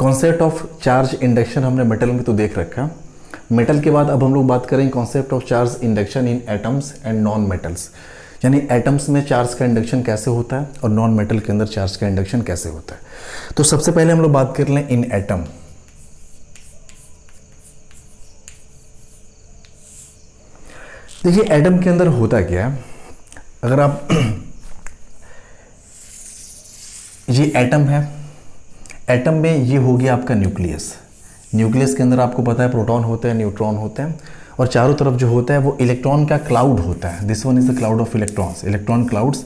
Concept of charge induction हमने metal में तो देख रखा। मेटल के बाद अब हम लोग बात करेंगे concept of charge induction in atoms and non metals, यानी एटम्स में चार्ज का इंडक्शन कैसे होता है और नॉन मेटल के अंदर चार्ज का इंडक्शन कैसे होता है। तो सबसे पहले हम लोग बात कर लें इन एटम। देखिए एटम के अंदर होता क्या है, अगर आप ये एटम है, एटम में ये हो गया आपका न्यूक्लियस। न्यूक्लियस के अंदर आपको पता है प्रोटॉन होते हैं, न्यूट्रॉन होते हैं, और चारों तरफ जो होता है वो इलेक्ट्रॉन का क्लाउड होता है। This one is the cloud of electrons, electron clouds,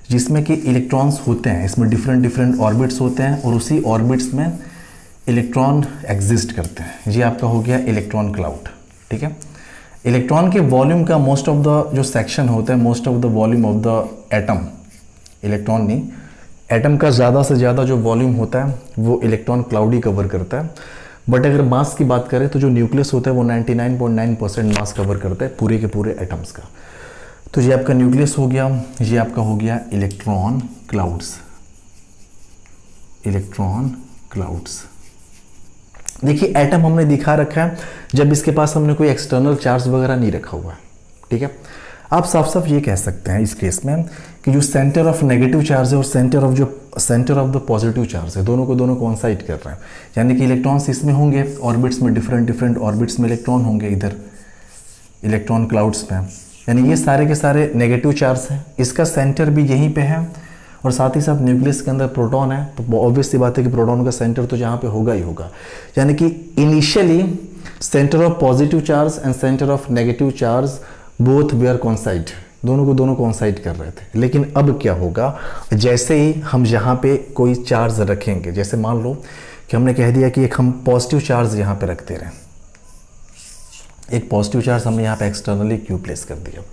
जिसमें कि इलेक्ट्रॉन्स होते हैं, इसमें डिफरेंट डिफरेंट ऑर्बिट्स होते हैं और उसी ऑर्बिट्स में इलेक्ट्रॉन एग्जिस्ट करते हैं। ये आपका हो गया इलेक्ट्रॉन क्लाउड। ठीक है, इलेक्ट्रॉन के वॉल्यूम का मोस्ट ऑफ द जो सेक्शन होता है, most of the volume of the atom, electron नहीं, एटम का ज़्यादा से ज़्यादा जो वॉल्यूम होता है वो इलेक्ट्रॉन क्लाउड ही कवर करता है। बट अगर मास की बात करें तो जो न्यूक्लियस होता है वो 99.9% मास कवर करता है पूरे के पूरे एटम्स का। तो ये आपका न्यूक्लियस हो गया, ये आपका हो गया इलेक्ट्रॉन क्लाउड्स, इलेक्ट्रॉन क्लाउड्स। देखिए एटम हमने दिखा रखा है जब इसके पास हमने कोई एक्सटर्नल चार्ज वगैरह नहीं रखा हुआ है। ठीक है, आप साफ साफ ये कह सकते हैं इस केस में कि जो सेंटर ऑफ नेगेटिव चार्ज है और centre of the positive charge है, दोनों को दोनों कोइंसाइड कर रहे हैं, यानी कि इलेक्ट्रॉन्स इसमें होंगे, ऑर्बिट्स में डिफरेंट डिफरेंट ऑर्बिट्स में इलेक्ट्रॉन होंगे इधर इलेक्ट्रॉन क्लाउड्स में, यानी ये सारे के सारे नेगेटिव चार्ज हैं। इसका सेंटर भी यहीं पे है और साथ ही साथ न्यूक्लियस के अंदर प्रोटॉन है, तो ऑब्वियस सी बात है कि प्रोटॉन का सेंटर तो जहाँ पे होगा ही होगा। यानी कि initially centre of positive charge and centre of negative charge both were coincide, दोनों को दोनों कॉन्साइड कर रहे थे। लेकिन अब क्या होगा, जैसे ही हम यहाँ पे कोई चार्ज रखेंगे, जैसे मान लो कि हमने कह दिया कि एक हम पॉजिटिव चार्ज यहाँ पे रखते रहे, एक पॉजिटिव चार्ज हमने यहाँ पे एक्सटर्नली क्यू प्लेस कर दिया।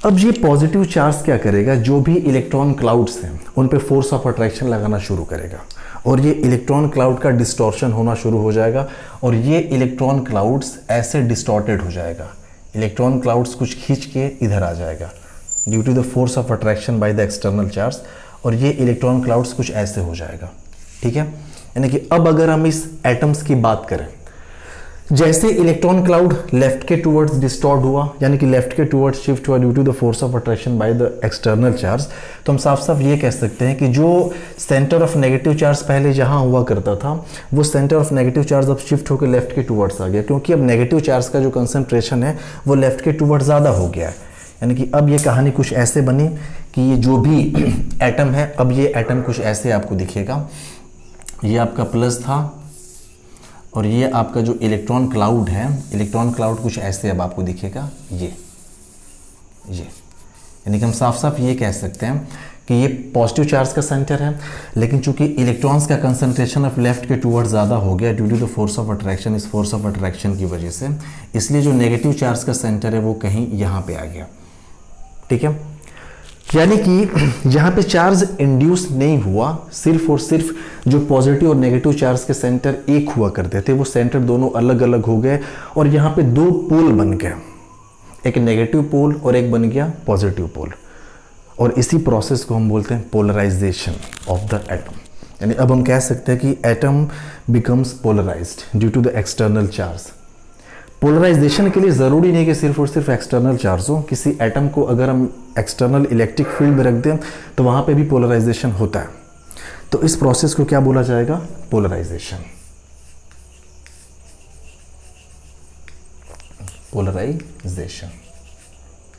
अब ये पॉजिटिव चार्ज क्या करेगा, जो भी इलेक्ट्रॉन क्लाउड्स हैं उन पे फोर्स ऑफ अट्रैक्शन लगाना शुरू करेगा और ये इलेक्ट्रॉन क्लाउड का डिस्टॉर्शन होना शुरू हो जाएगा और ये इलेक्ट्रॉन क्लाउड्स ऐसे डिस्टॉर्टेड हो जाएगा, इलेक्ट्रॉन क्लाउड्स कुछ खींच के इधर आ जाएगा due to the force of attraction by the external charge, और ये इलेक्ट्रॉन क्लाउड्स कुछ ऐसे हो जाएगा। ठीक है, यानी कि अब अगर हम इस एटम्स की बात करें, जैसे इलेक्ट्रॉन क्लाउड लेफ्ट के टूवर्ड्स डिस्टॉर्ट हुआ, यानी कि लेफ्ट के टूवर्ड्स शिफ्ट हुआ due to the force of attraction by the external charge, तो हम साफ साफ ये कह सकते हैं कि जो सेंटर ऑफ नेगेटिव चार्ज पहले जहां हुआ करता था वो सेंटर ऑफ नेगेटिव चार्ज अब शिफ्ट होकर लेफ्ट के टूवर्ड्स आ गया, क्योंकि अब नेगेटिव चार्ज का जो कंसंट्रेशन है वो लेफ्ट के टूवर्ड्स ज़्यादा हो गया है। यानी कि अब ये कहानी कुछ ऐसे बनी कि ये जो भी एटम है, अब ये एटम कुछ ऐसे आपको दिखेगा, ये आपका प्लस था और ये आपका जो इलेक्ट्रॉन क्लाउड है, इलेक्ट्रॉन क्लाउड कुछ ऐसे अब आपको दिखेगा, ये यानी कि हम साफ साफ ये कह सकते हैं कि ये पॉजिटिव चार्ज का सेंटर है, लेकिन चूंकि इलेक्ट्रॉन्स का कंसंट्रेशन ऑफ लेफ्ट के टूवर्ड ज़्यादा हो गया due to the force of attraction, इस फोर्स ऑफ अट्रैक्शन की वजह से, इसलिए जो नेगेटिव चार्ज का सेंटर है वो कहीं यहाँ पे आ गया। ठीक है, यानी कि यहाँ पे चार्ज इंड्यूस नहीं हुआ, सिर्फ और सिर्फ जो पॉजिटिव और नेगेटिव चार्ज के सेंटर एक हुआ करते थे वो सेंटर दोनों अलग अलग हो गए और यहाँ पे दो पोल बन गए, एक नेगेटिव पोल और एक बन गया पॉजिटिव पोल, और इसी प्रोसेस को हम बोलते हैं पोलराइजेशन ऑफ द एटम। यानी अब हम कह सकते हैं कि atom becomes polarised due to the external charge. Polarisation के लिए ज़रूरी नहीं कि सिर्फ और सिर्फ एक्सटर्नल चार्ज हो, किसी एटम को अगर हम एक्सटर्नल इलेक्ट्रिक फील्ड में रख दें तो वहाँ पे भी पोलराइजेशन होता है, तो इस प्रोसेस को क्या बोला जाएगा, पोलराइजेशन, पोलराइजेशन।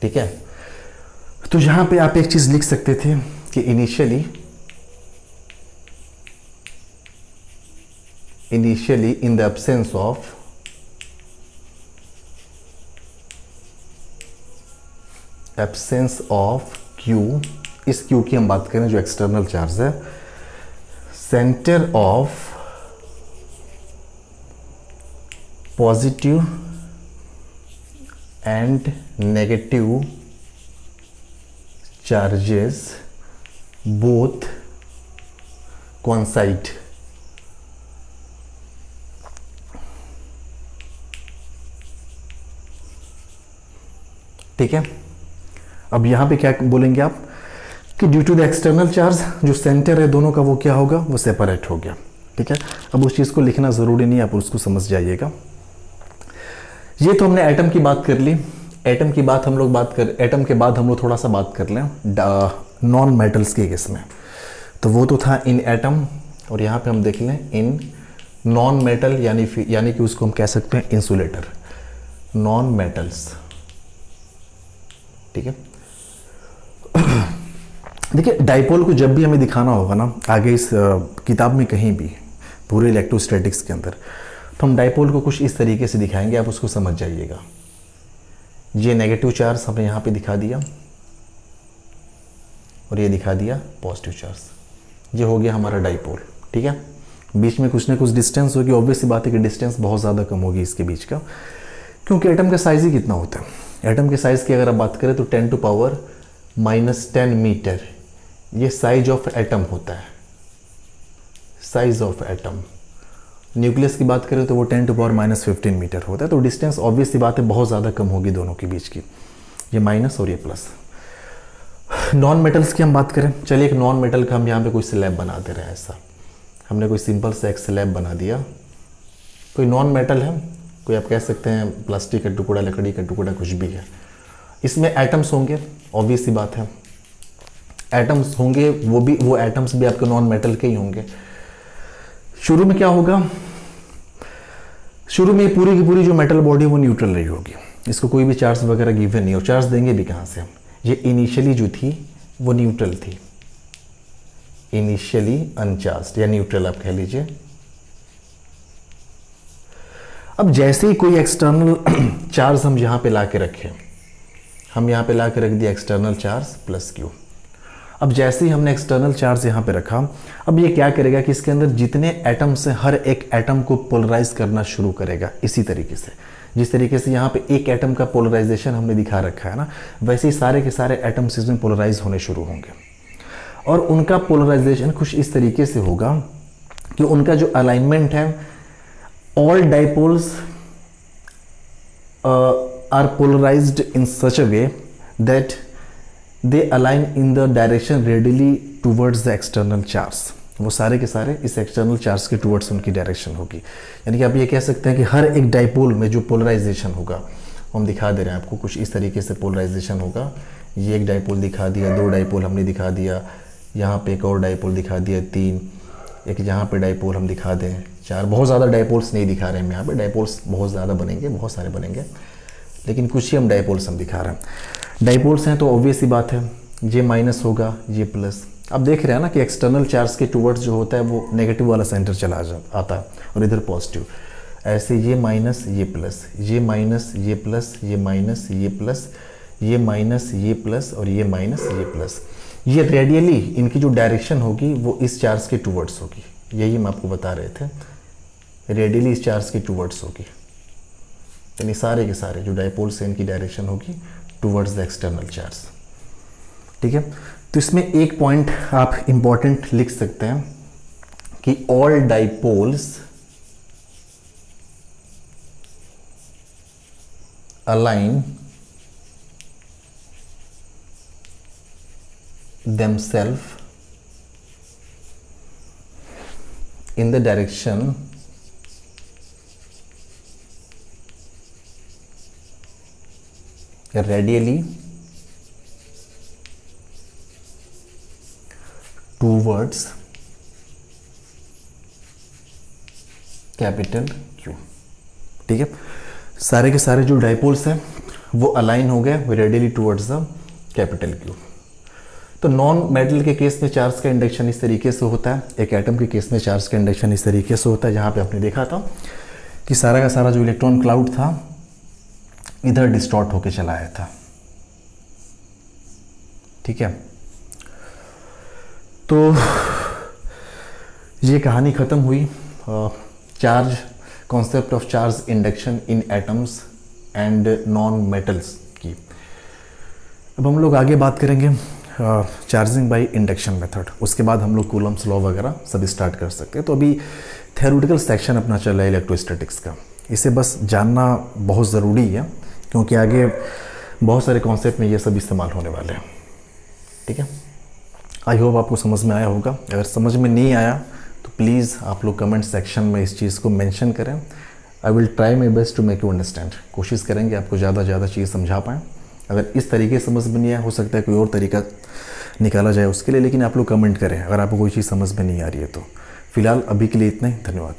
ठीक है, तो यहाँ पे आप एक चीज़ लिख सकते थे कि initially in the absence of Q, इस Q की हम बात करें जो एक्सटर्नल चार्ज है, centre of positive and negative charges both coincide। ठीक है, अब यहां पे क्या बोलेंगे आप कि due to the external charge जो सेंटर है दोनों का वो क्या होगा, वो सेपरेट हो गया। ठीक है, अब उस चीज़ को लिखना ज़रूरी नहीं है, आप उसको समझ जाइएगा। ये तो हमने एटम की बात कर ली। एटम के बाद हम लोग थोड़ा सा बात कर लें नॉन मेटल्स के केस में। तो वो तो था इन एटम, और यहाँ पे हम देख लें इन नॉन मेटल, यानी कि उसको हम कह सकते हैं इंसुलेटर, नॉन मेटल्स। ठीक है, देखिए डाइपोल को जब भी हमें दिखाना होगा ना आगे इस किताब में कहीं भी पूरे इलेक्ट्रोस्टैटिक्स के अंदर, तो हम डाइपोल को कुछ इस तरीके से दिखाएंगे, आप उसको समझ जाइएगा। ये नेगेटिव चार्ज हमने यहाँ पे दिखा दिया और ये दिखा दिया पॉजिटिव चार्ज, ये हो गया हमारा डाइपोल। ठीक है, बीच में कुछ ना कुछ डिस्टेंस होगी, ऑब्वियस सी बात है कि डिस्टेंस बहुत ज़्यादा कम होगी इसके बीच का, क्योंकि एटम का साइज़ ही कितना होता है। एटम के साइज़ की अगर आप बात करें तो 10⁻⁻10 मीटर ये साइज ऑफ एटम होता है, साइज ऑफ एटम। न्यूक्लियस की बात करें तो वो 10⁻⁻15 मीटर होता है। तो डिस्टेंस ऑब्वियस सी बात है बहुत ज़्यादा कम होगी दोनों के बीच की, ये माइनस और ये प्लस। नॉन मेटल्स की हम बात करें, चलिए एक नॉन मेटल का हम यहाँ पे कोई स्लैब बना दे रहे हैं। ऐसा हमने कोई सिंपल सा एक स्लैब बना दिया, कोई नॉन मेटल है, कोई आप कह सकते हैं प्लास्टिक का टुकड़ा, लकड़ी का टुकड़ा, कुछ भी है। इसमें एटम्स होंगे, ऑब्वियस सी बात है एटम्स होंगे, वो एटम्स भी आपके नॉन मेटल के ही होंगे। शुरू में क्या होगा, शुरू में पूरी की पूरी जो मेटल बॉडी वो न्यूट्रल रही होगी, इसको कोई भी चार्ज वगैरह गिवन नहीं, और चार्ज देंगे भी कहाँ से हम। ये इनिशियली जो थी वो न्यूट्रल थी, इनिशियली अनचार्ज्ड या न्यूट्रल आप कह लीजिए। अब जैसे ही कोई एक्सटर्नल चार्ज हम यहाँ पे ला के रखें, हम यहाँ पे ला के रख दिया एक्सटर्नल चार्ज प्लस क्यू। अब जैसे ही हमने एक्सटर्नल चार्ज यहाँ पे रखा, अब ये क्या करेगा कि इसके अंदर जितने एटम्स हैं हर एक एटम को पोलराइज करना शुरू करेगा। इसी तरीके से जिस तरीके से यहाँ पे एक एटम का पोलराइजेशन हमने दिखा रखा है ना, वैसे ही सारे के सारे एटम्स इसमें पोलराइज होने शुरू होंगे। और उनका पोलराइजेशन कुछ इस तरीके से होगा कि उनका जो अलाइनमेंट है, all dipoles are polarised in such a way that they align in the direction readily towards the external charge. वो सारे के सारे इस एक्सटर्नल चार्ज के टूवर्ड्स उनकी डायरेक्शन होगी। यानी कि आप ये कह सकते हैं कि हर एक डाइपोल में जो पोलराइजेशन होगा, हम दिखा दे रहे हैं आपको, कुछ इस तरीके से पोलराइजेशन होगा। ये एक डाइपोल दिखा दिया, दो डाइपोल हमने दिखा दिया, यहाँ पे एक और डाइपोल दिखा दिया 3, एक यहाँ पे डाइपोल हम दिखा दें 4। बहुत ज़्यादा डाइपोल्स नहीं दिखा रहे हैं यहाँ पे, डाइपोल्स बहुत ज़्यादा बनेंगे, बहुत सारे बनेंगे, लेकिन कुछ ही हम डाइपोल्स हम दिखा रहे हैं। डाइपोल्स हैं तो ऑब्वियस सी बात है, ये माइनस होगा, ये प्लस। अब देख रहे हैं ना कि एक्सटर्नल चार्ज के टूवर्ड्स जो होता है वो नेगेटिव वाला सेंटर चला आता है और इधर पॉजिटिव। ऐसे ये माइनस, ये प्लस, ये माइनस, ये प्लस, ये माइनस, ये प्लस, ये माइनस, ये प्लस और ये माइनस, ये प्लस। ये रेडियली इनकी जो डायरेक्शन होगी वो इस चार्ज के टूवर्ड्स होगी। यही हम आपको बता रहे थे, रेडियली इस चार्ज के टूवर्ड्स होगी। यानी सारे के सारे जो डाइपोल्स हैं इनकी डायरेक्शन होगी टूवर्ड्स द एक्सटर्नल चार्ज। ठीक है, तो इसमें एक पॉइंट आप इंपॉर्टेंट लिख सकते हैं कि all dipoles align themselves in the direction radially towards capital Q। ठीक है, सारे के सारे जो डाइपोल्स हैं वो अलाइन हो गए radially towards the capital Q। तो नॉन मेटल के केस में चार्ज का इंडक्शन इस तरीके से होता है, एक एटम के केस में चार्ज का इंडक्शन इस तरीके से होता है, जहाँ पे आपने देखा था कि सारा का सारा जो इलेक्ट्रॉन क्लाउड था इधर डिस्टॉर्ट होके चला आया था। ठीक है, तो ये कहानी ख़त्म हुई charge, concept of charge induction in atoms and non metals की। अब हम लोग आगे बात करेंगे चार्जिंग बाय इंडक्शन मेथड, उसके बाद हम लोग कूलम्स लॉ वगैरह सब स्टार्ट कर सकते हैं। तो अभी थ्योरेटिकल सेक्शन अपना चल रहा है इलेक्ट्रोस्टैटिक्स का, इसे बस जानना बहुत ज़रूरी है क्योंकि आगे बहुत सारे कॉन्सेप्ट में ये सब इस्तेमाल होने वाले हैं। ठीक है, आई होप आपको समझ में आया होगा। अगर समझ में नहीं आया तो प्लीज़ आप लोग कमेंट सेक्शन में इस चीज़ को मेंशन करें। I will try my best to make you understand. कोशिश करेंगे आपको ज़्यादा ज़्यादा चीज़ समझा पाएँ। अगर इस तरीके समझ में नहीं आया, हो सकता है कोई और तरीका निकाला जाए उसके लिए, लेकिन आप लोग कमेंट करें अगर आपको कोई चीज़ समझ में नहीं आ रही है तो। फिलहाल अभी के लिए इतना ही, धन्यवाद।